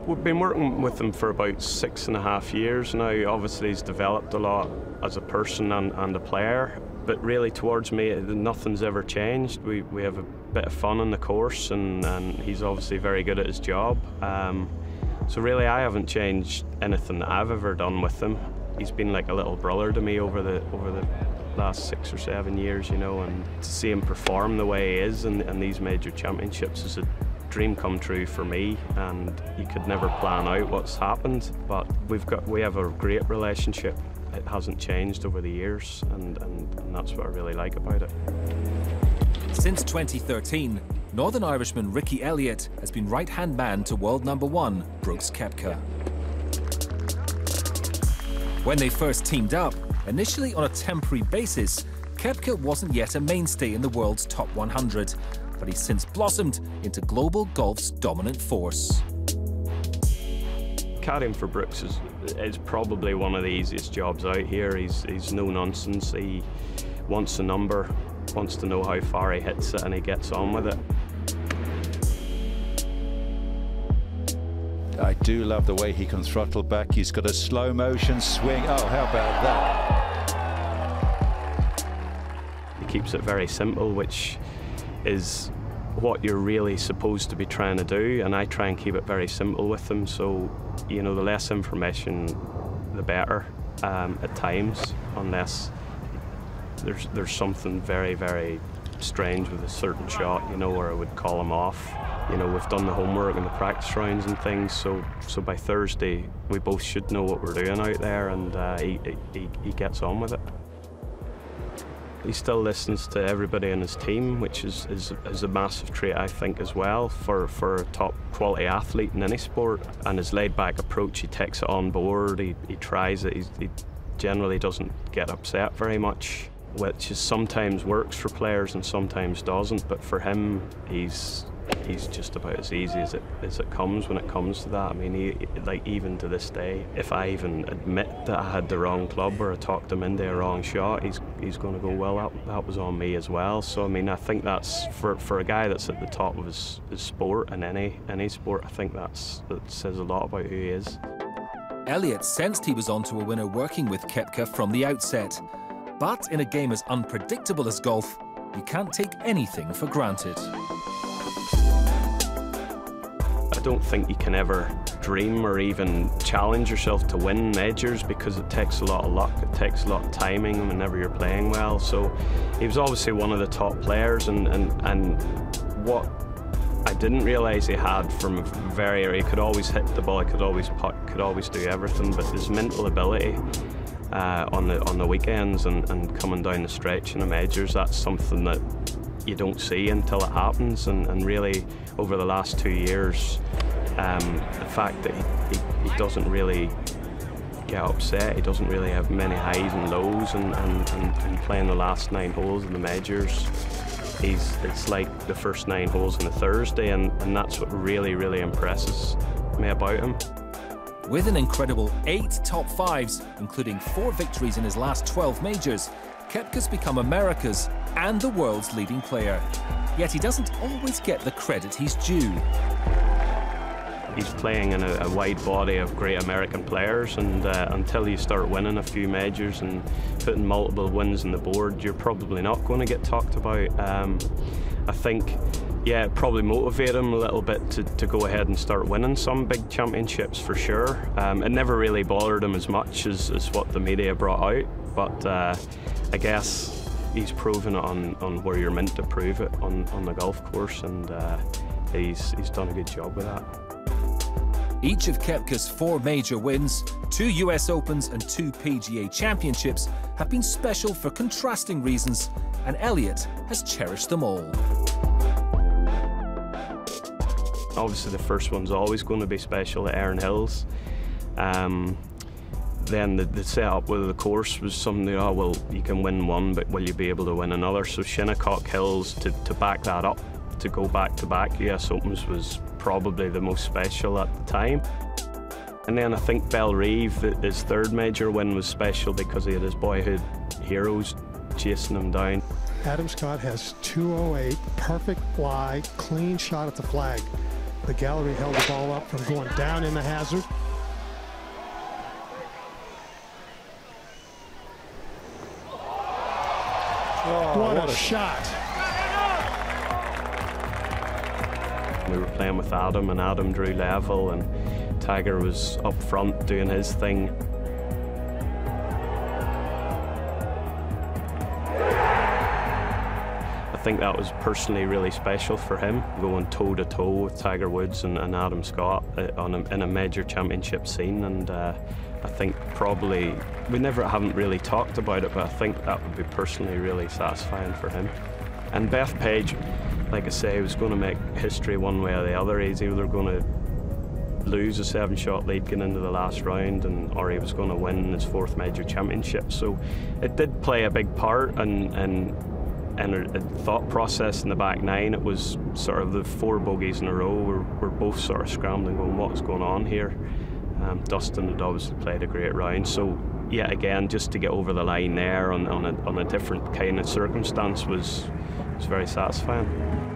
We've been working with him for about 6.5 years now. Obviously he's developed a lot as a person and a player, but really towards me nothing's ever changed. We have a bit of fun on the course, and he's obviously very good at his job. So really I haven't changed anything that I've ever done with him. He's been like a little brother to me over the last 6 or 7 years, you know, and to see him perform the way he is in these major championships is a dream come true for me, and you could never plan out what's happened, but we have a great relationship. It hasn't changed over the years, and that's what I really like about it. Since 2013, Northern Irishman Ricky Elliott has been right-hand man to world #1 Brooks Koepka. When they first teamed up, initially on a temporary basis, Koepka wasn't yet a mainstay in the world's top 100, but he's since blossomed into global golf's dominant force. Caddying for Brooks is probably one of the easiest jobs out here. He's no nonsense. He wants a number, wants to know how far he hits it, and he gets on with it. I do love the way he can throttle back. He's got a slow motion swing. Oh, how about that? He keeps it very simple, which is what you're really supposed to be trying to do, and I try and keep it very simple with him. So, you know, the less information, the better at times, unless there's something very, very strange with a certain shot, you know, where I would call him off. You know, we've done the homework and the practice rounds and things, so by Thursday we both should know what we're doing out there, and he gets on with it. He still listens to everybody in his team, which is a massive trait, I think, as well, for a top quality athlete in any sport. And his laid-back approach, he takes it on board, he tries it, he generally doesn't get upset very much, which is sometimes works for players and sometimes doesn't, but for him, he's just about as easy as it comes when it comes to that. I mean, like, even to this day, if I even admit that I had the wrong club or I talked him into a wrong shot, he's going to go, well, that was on me as well. So I mean, I think that's for a guy that's at the top of his sport, in any sport, I think that says a lot about who he is. Elliott sensed he was onto a winner working with Koepka from the outset, but in a game as unpredictable as golf, you can't take anything for granted. I don't think you can ever dream or even challenge yourself to win majors, because it takes a lot of luck, it takes a lot of timing whenever you're playing well. So he was obviously one of the top players, and what I didn't realise he had from very early, he could always hit the ball, he could always putt, could always do everything, but his mental ability on the weekends and coming down the stretch in the majors, that's something that you don't see until it happens. And really over the last 2 years, the fact that he doesn't really get upset, he doesn't really have many highs and lows, and playing the last 9 holes in the majors, it's like the first 9 holes on a Thursday, and that's what really, really impresses me about him. With an incredible 8 top 5s, including 4 victories in his last 12 majors, Koepka's become America's and the world's leading player. Yet he doesn't always get the credit he's due. He's playing in a wide body of great American players, and until you start winning a few majors and putting multiple wins on the board, you're probably not going to get talked about. I think, yeah, it probably motivated him a little bit to go ahead and start winning some big championships, for sure. It never really bothered him as much as what the media brought out, but I guess he's proven it on where you're meant to prove it, on the golf course, and he's done a good job with that. Each of Koepka's 4 major wins, 2 US Opens and 2 PGA Championships have been special for contrasting reasons, and Elliott has cherished them all. Obviously the first one's always going to be special at Erin Hills. Then the setup with the course was something, oh well, you can win one, but will you be able to win another? So Shinnecock Hills, to back that up, to go back-to-back US Opens, was probably the most special at the time. And then I think Bellerive, his 3rd major win, was special because he had his boyhood heroes chasing him down. Adam Scott has 208, perfect lie, clean shot at the flag. The gallery held the ball up from going down in the hazard. Oh, what a shot. We were playing with Adam, and Adam drew level, and Tiger was up front doing his thing. I think that was personally really special for him, going toe-to-toe with Tiger Woods and Adam Scott in a major championship scene. And I think probably, we haven't really talked about it, but I think that would be personally really satisfying for him. And Beth Page, like I say, was going to make history one way or the other. He's either going to lose a 7-shot lead getting into the last round, or he was going to win his 4th major championship. So it did play a big part, and a thought process in the back 9. It was sort of the 4 bogeys in a row. We're both sort of scrambling, going, what's going on here? Dustin had obviously played a great round, so yet again, just to get over the line there on a different kind of circumstance was very satisfying.